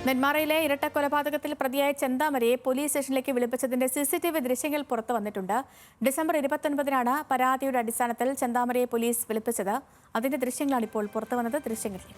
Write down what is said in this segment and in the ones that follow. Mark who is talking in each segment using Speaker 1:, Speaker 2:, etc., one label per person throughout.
Speaker 1: നെന്മാറയിലെ ഇരട്ട കൊലപാതകത്തിൽ പ്രതിയായ ചെന്താമരയെ പോലീസ് സ്റ്റേഷനിലേക്ക് വിളിപ്പിച്ചതിന്റെ സിസിടിവി ദൃശ്യങ്ങൾ പുറത്തു വന്നിട്ടുണ്ട്. ഡിസംബർ 29-നാണ് പരാതിയുടെ അടിസ്ഥാനത്തിൽ ചെന്താമരയെ പോലീസ് വിളിപ്പിച്ചത്. അതിന്റെ ദൃശ്യങ്ങളാണ് ഇപ്പോൾ പുറത്തു വന്നത്. ദൃശ്യങ്ങളിലേക്ക്.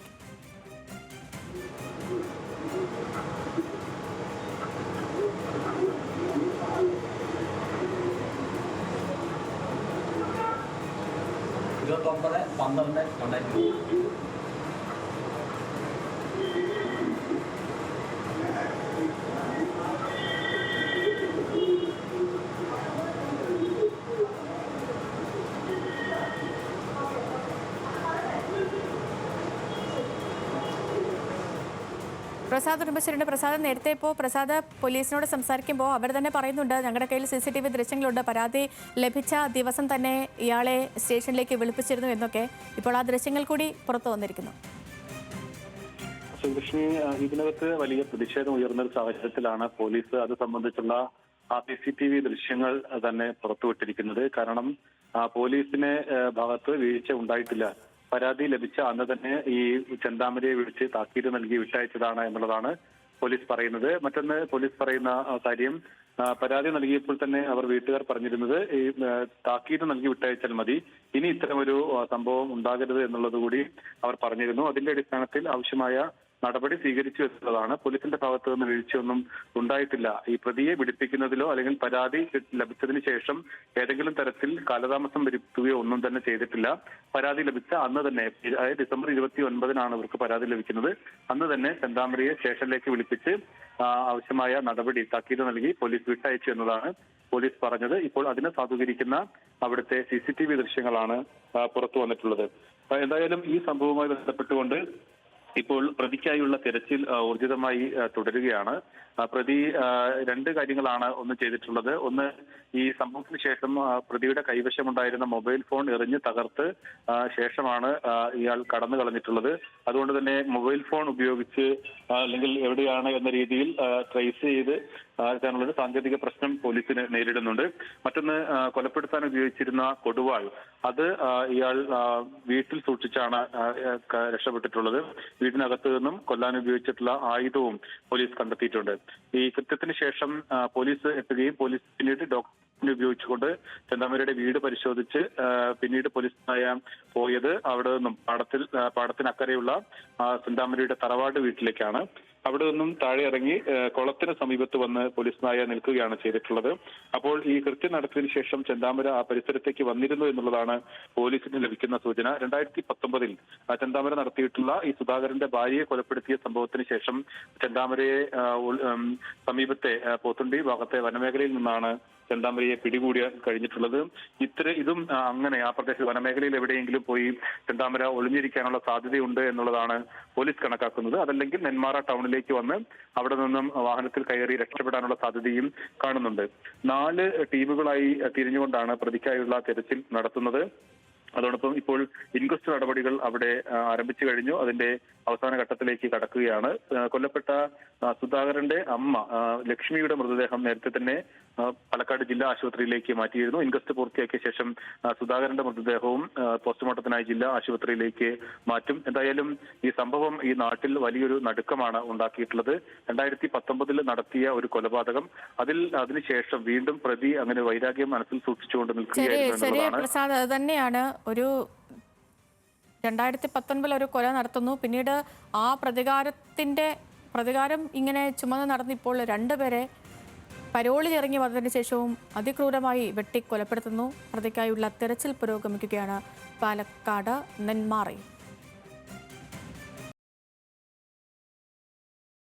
Speaker 1: പ്രസാദ് കുടുംബശ്രീയുടെ പ്രസാദ് നേരത്തെ പ്രസാദ് പോലീസിനോട് സംസാരിക്കുമ്പോൾ അവർ തന്നെ പറയുന്നുണ്ട്, ഞങ്ങളുടെ കയ്യിൽ സിസിടിവി ദൃശ്യങ്ങളുണ്ട്, പരാതി ലഭിച്ച ദിവസം തന്നെ ഇയാളെ സ്റ്റേഷനിലേക്ക് വിളിപ്പിച്ചിരുന്നു എന്നൊക്കെ. ഇപ്പോൾ ആ ദൃശ്യങ്ങൾ കൂടി പുറത്തു വന്നിരിക്കുന്നു.
Speaker 2: ശ്രീകൃഷ്ണി, ഇതിനകത്ത് വലിയ പ്രതിഷേധം ഉയർന്ന ഒരു സാഹചര്യത്തിലാണ് പോലീസ് അത് സംബന്ധിച്ചുള്ള ആ CCTV ദൃശ്യങ്ങൾ തന്നെ പുറത്തുവിട്ടിരിക്കുന്നത്. കാരണം പോലീസിന്റെ ഭാഗത്ത് വീഴ്ച ഉണ്ടായിട്ടില്ല. പരാതി ലഭിച്ച അന്ന് തന്നെ ഈ ചെന്താമരയെ വിളിച്ച് താക്കീത് നൽകി വിട്ടയച്ചതാണ് എന്നുള്ളതാണ് പോലീസ് പറയുന്നത്. മറ്റൊന്ന് പോലീസ് പറയുന്ന കാര്യം, പരാതി നൽകിയപ്പോൾ തന്നെ അവർ വീട്ടുകാർ പറഞ്ഞിരുന്നത് ഈ താക്കീത് നൽകി വിട്ടയച്ചാൽ മതി, ഇനി ഇത്തരമൊരു സംഭവം ഉണ്ടാകരുത് എന്നുള്ളത് കൂടി അവർ പറഞ്ഞിരുന്നു. അതിന്റെ അടിസ്ഥാനത്തിൽ ആവശ്യമായ നടപടി സ്വീകരിച്ചു എന്നുള്ളതാണ്. പോലീസിന്റെ ഭാഗത്തു നിന്ന് വീഴ്ചയൊന്നും ഉണ്ടായിട്ടില്ല. ഈ പ്രതിയെ പിടിപ്പിക്കുന്നതിലോ അല്ലെങ്കിൽ പരാതി ലഭിച്ചതിന് ശേഷം ഏതെങ്കിലും തരത്തിൽ കാലതാമസം വരുത്തുകയോ ഒന്നും തന്നെ ചെയ്തിട്ടില്ല. പരാതി ലഭിച്ച അന്ന് തന്നെ, അതായത് ഡിസംബർ 29-നാണ് ഇവർക്ക് പരാതി ലഭിക്കുന്നത്. അന്ന് തന്നെ ചെന്താമരയെ സ്റ്റേഷനിലേക്ക് വിളിപ്പിച്ച് ആവശ്യമായ നടപടി താക്കീത് നൽകി പോലീസ് വിട്ടയച്ചു എന്നതാണ് പോലീസ് പറഞ്ഞത്. ഇപ്പോൾ അതിനെ സാധൂകരിക്കുന്ന അവിടുത്തെ CCTV ദൃശ്യങ്ങളാണ് പുറത്തു വന്നിട്ടുള്ളത്. എന്തായാലും ഈ സംഭവവുമായി ബന്ധപ്പെട്ടുകൊണ്ട് ഇപ്പോൾ പ്രതിക്കായുള്ള തെരച്ചിൽ ഊർജിതമായി തുടരുകയാണ്. പ്രതി രണ്ട് കാര്യങ്ങളാണ് ഒന്ന് ചെയ്തിട്ടുള്ളത്. ഒന്ന്, ഈ സംഭവത്തിന് ശേഷം പ്രതിയുടെ കൈവശമുണ്ടായിരുന്ന മൊബൈൽ ഫോൺ എറിഞ്ഞ് തകർത്ത് ശേഷമാണ് ഇയാൾ കടന്നു കളഞ്ഞിട്ടുള്ളത്. അതുകൊണ്ട് തന്നെ മൊബൈൽ ഫോൺ ഉപയോഗിച്ച് അല്ലെങ്കിൽ എവിടെയാണ് എന്ന രീതിയിൽ ട്രേസ് ചെയ്ത് ാനുള്ളൊരു സാങ്കേതിക പ്രശ്നം പോലീസിന് നേരിടുന്നുണ്ട്. മറ്റൊന്ന്, കൊലപ്പെടുത്താൻ ഉപയോഗിച്ചിരുന്ന കൊടുവാൾ, അത് ഇയാൾ വീട്ടിൽ സൂക്ഷിച്ചാണ് രക്ഷപ്പെട്ടിട്ടുള്ളത്. വീടിനകത്ത് നിന്നും കൊല്ലാൻ ഉപയോഗിച്ചിട്ടുള്ള ആയുധവും പോലീസ് കണ്ടെത്തിയിട്ടുണ്ട്. ഈ കൃത്യത്തിന് ശേഷം പോലീസ് എത്തുകയും പോലീസ് പിന്നീട് ഡോക്ടറിനെ ഉപയോഗിച്ചുകൊണ്ട് ചെന്താമരയുടെ വീട് പരിശോധിച്ച് പിന്നീട് പോലീസ് പോയത് അവിടെ നിന്നും പാടത്തിനക്കരെയുള്ള ചെന്താമരയുടെ തറവാട് വീട്ടിലേക്കാണ്. അവിടെ നിന്നും താഴെ ഇറങ്ങി കുളത്തിന് സമീപത്ത് വന്ന് പോലീസ് നായ നിൽക്കുകയാണ് ചെയ്തിട്ടുള്ളത്. അപ്പോൾ ഈ കൃത്യം നടത്തിയതിനു ശേഷം ചെന്താമര ആ പരിസരത്തേക്ക് വന്നിരുന്നു എന്നുള്ളതാണ് പോലീസിന് ലഭിക്കുന്ന സൂചന. 2019-ൽ ചെന്താമര നടത്തിയിട്ടുള്ള ഈ സുധാകരന്റെ ഭാര്യയെ കൊലപ്പെടുത്തിയ സംഭവത്തിന് ശേഷം ചെന്താമരയെ സമീപത്തെ പോത്തുണ്ടി ഭാഗത്തെ വനമേഖലയിൽ നിന്നാണ് ചെന്താമരയെ പിടികൂടിയാൻ കഴിഞ്ഞിട്ടുള്ളത്. ഇതും അങ്ങനെ ആ പ്രദേശത്ത് വനമേഖലയിൽ എവിടെയെങ്കിലും പോയി ചെന്താമര ഒളിഞ്ഞിരിക്കാനുള്ള സാധ്യതയുണ്ട് എന്നുള്ളതാണ് പോലീസ് കണക്കാക്കുന്നത്. അതല്ലെങ്കിൽ നെന്മാറ ടൗണിലേക്ക് വന്ന് അവിടെ നിന്നും വാഹനത്തിൽ കയറി രക്ഷപ്പെടാനുള്ള സാധ്യതയും കാണുന്നുണ്ട്. 4 ടീമുകളായി തിരിഞ്ഞുകൊണ്ടാണ് പ്രതിക്കായുള്ള തെരച്ചിൽ നടത്തുന്നത്. അതോടൊപ്പം ഇപ്പോൾ ഇൻക്വസ്റ്റ് നടപടികൾ അവിടെ ആരംഭിച്ചു കഴിഞ്ഞു. അതിന്റെ അവസാന ഘട്ടത്തിലേക്ക് കടക്കുകയാണ്. കൊല്ലപ്പെട്ട സുധാകരന്റെ അമ്മ ലക്ഷ്മിയുടെ മൃതദേഹം നേരത്തെ തന്നെ പാലക്കാട് ജില്ലാ ആശുപത്രിയിലേക്ക് മാറ്റിയിരുന്നു. ഇൻക്വസ്റ്റ് പൂർത്തിയാക്കിയ ശേഷം സുധാകരന്റെ മൃതദേഹവും പോസ്റ്റ്മോർട്ടത്തിനായി ജില്ലാ ആശുപത്രിയിലേക്ക് മാറ്റും. എന്തായാലും ഈ സംഭവം ഈ നാട്ടിൽ വലിയൊരു നടുക്കമാണ് ഉണ്ടാക്കിയിട്ടുള്ളത്. 2019-ൽ നടത്തിയ ഒരു കൊലപാതകം, അതിനുശേഷം വീണ്ടും പ്രതി അങ്ങനെ വൈരാഗ്യം മനസ്സിൽ സൂക്ഷിച്ചുകൊണ്ട്
Speaker 1: നിൽക്കുകയായിരുന്നു. തന്നെയാണ് ഒരു 2019 ഒരു കൊല നടത്തുന്നു. പിന്നീട് ആ പ്രതികാരം ഇങ്ങനെ ചുമന്ന് നടന്നിപ്പോൾ 2 പേരെ പരോളിലിറങ്ങി വന്നതിന് ശേഷവും അതിക്രൂരമായി വെട്ടിക്കൊലപ്പെടുത്തുന്നു. പ്രതിക്കായുള്ള തെരച്ചിൽ പുരോഗമിക്കുകയാണ് പാലക്കാട് നെന്മാറയിൽ.